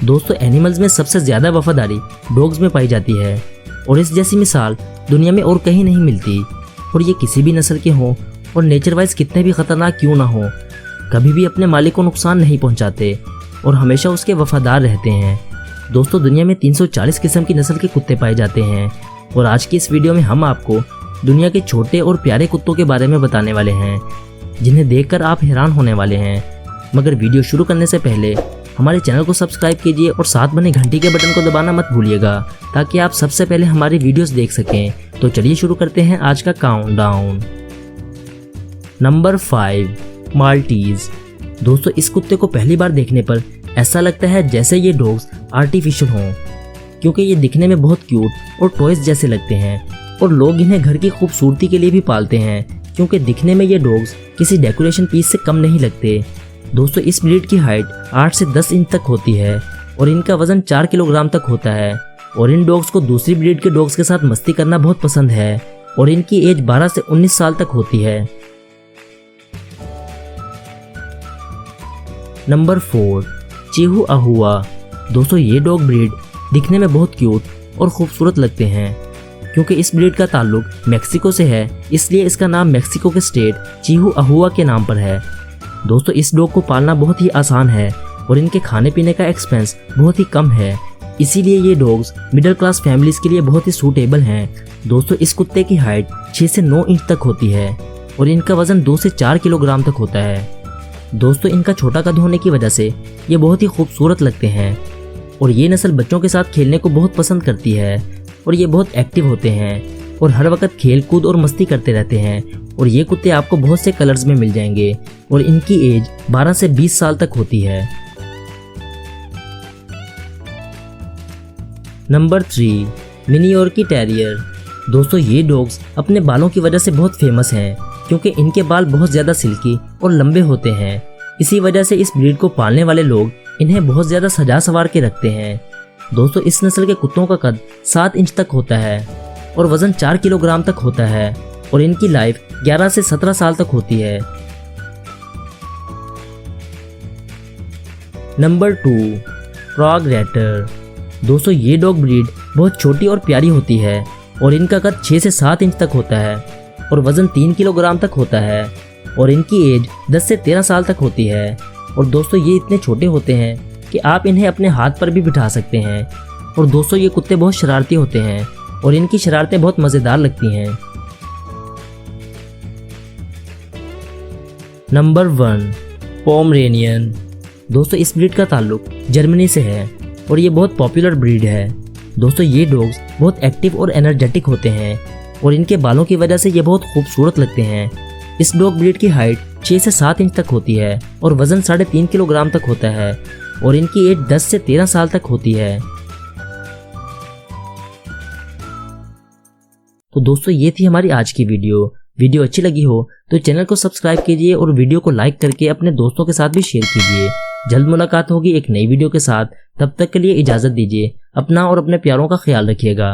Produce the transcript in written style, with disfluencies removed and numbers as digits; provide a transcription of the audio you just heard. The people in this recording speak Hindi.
दोस्तों एनिमल्स में सबसे ज़्यादा वफादारी डॉग्स में पाई जाती है और इस जैसी मिसाल दुनिया में और कहीं नहीं मिलती। और ये किसी भी नस्ल के हों और नेचर वाइज कितने भी खतरनाक क्यों ना हो, कभी भी अपने मालिक को नुकसान नहीं पहुंचाते और हमेशा उसके वफादार रहते हैं। दोस्तों दुनिया में 340 किस्म की नस्ल के कुत्ते पाए जाते हैं और आज की इस वीडियो में हम आपको दुनिया के छोटे और प्यारे कुत्तों के बारे में बताने वाले हैं जिन्हें देखकर आप हैरान होने वाले हैं। मगर वीडियो शुरू करने से पहले हमारे चैनल को सब्सक्राइब कीजिए और साथ बने घंटी के बटन को दबाना मत भूलिएगा ताकि आप सबसे पहले हमारी वीडियोस देख सकें। तो चलिए शुरू करते हैं आज का काउंटडाउन। Number 5, Maltese. दोस्तों इस कुत्ते को पहली बार देखने पर ऐसा लगता है जैसे ये डॉग्स आर्टिफिशियल हों, क्योंकि ये दिखने में बहुत क्यूट और टॉयज जैसे लगते हैं और लोग इन्हें घर की खूबसूरती के लिए भी पालते हैं क्योंकि दिखने में ये डॉग्स किसी डेकोरेशन पीस से कम नहीं लगते। दोस्तों इस ब्रीड की हाइट 8 से 10 इंच तक होती है और इनका वजन 4 किलोग्राम तक होता है और इन डॉग्स को दूसरी ब्रीड के डॉग्स के साथ मस्ती करना बहुत पसंद है और इनकी एज 12 से 19 साल तक होती है। Number 4, Chihuahua. दोस्तों ये डॉग ब्रीड दिखने में बहुत क्यूट और खूबसूरत लगते हैं क्योंकि इस ब्रीड का ताल्लुक मेक्सिको से है, इसलिए इसका नाम मेक्सिको के स्टेट चिहुआहुआ के नाम पर है। दोस्तों इस डॉग को पालना बहुत ही आसान है और इनके खाने पीने का एक्सपेंस बहुत ही कम है, इसीलिए ये डॉग्स मिडिल क्लास फैमिलीज के लिए बहुत ही सूटेबल हैं। दोस्तों इस कुत्ते की हाइट 6 से 9 इंच तक होती है और इनका वजन 2 से 4 किलोग्राम तक होता है। दोस्तों इनका छोटा कद होने की वजह से ये बहुत ही खूबसूरत लगते हैं और ये नस्ल बच्चों के साथ खेलने को बहुत पसंद करती है और ये बहुत एक्टिव होते हैं और हर वक्त खेल कूद और मस्ती करते रहते हैं और ये कुत्ते आपको बहुत से कलर्स में मिल जाएंगे और इनकी एज 12 से 20 साल तक होती है। Number 3, mini Yorkie terrier. दोस्तों ये डॉग्स अपने बालों की वजह से बहुत फेमस हैं क्योंकि इनके बाल बहुत ज़्यादा सिल्की और लंबे होते हैं। इसी वजह से इस ब्रीड को पालने वाले लोग इन्हें बहुत ज़्यादा सजा संवार के रखते हैं। दोस्तों इस नस्ल के कुत्तों का कद 7 इंच तक होता है और वजन 4 किलोग्राम तक होता है और इनकी लाइफ 11 से 17 साल तक होती है। Number 2, frog writer. दोस्तों ये डॉग ब्रीड बहुत छोटी और प्यारी होती है और इनका कद 6 से 7 इंच तक होता है और वजन 3 किलोग्राम तक होता है और इनकी एज 10 से 13 साल तक होती है। और दोस्तों ये इतने छोटे होते हैं कि आप इन्हें अपने हाथ पर भी बिठा सकते हैं। और दोस्तों ये कुत्ते बहुत शरारती होते हैं और इनकी शरारतें बहुत मज़ेदार लगती हैं। Number 1, Pomeranian. दोस्तों इस ब्रीड का ताल्लुक जर्मनी से है और ये बहुत पॉपुलर ब्रीड है। दोस्तों ये डॉग्स बहुत एक्टिव और एनर्जेटिक होते हैं और इनके बालों की वजह से ये बहुत खूबसूरत लगते हैं। इस डॉग ब्रीड की हाइट 6 से 7 इंच तक होती है और वजन 3.5 किलोग्राम तक होता है और इनकी एज 10 से 13 साल तक होती है। तो दोस्तों ये थी हमारी आज की वीडियो अच्छी लगी हो तो चैनल को सब्सक्राइब कीजिए और वीडियो को लाइक करके अपने दोस्तों के साथ भी शेयर कीजिए। जल्द मुलाकात होगी एक नई वीडियो के साथ, तब तक के लिए इजाजत दीजिए। अपना और अपने प्यारों का ख्याल रखिएगा।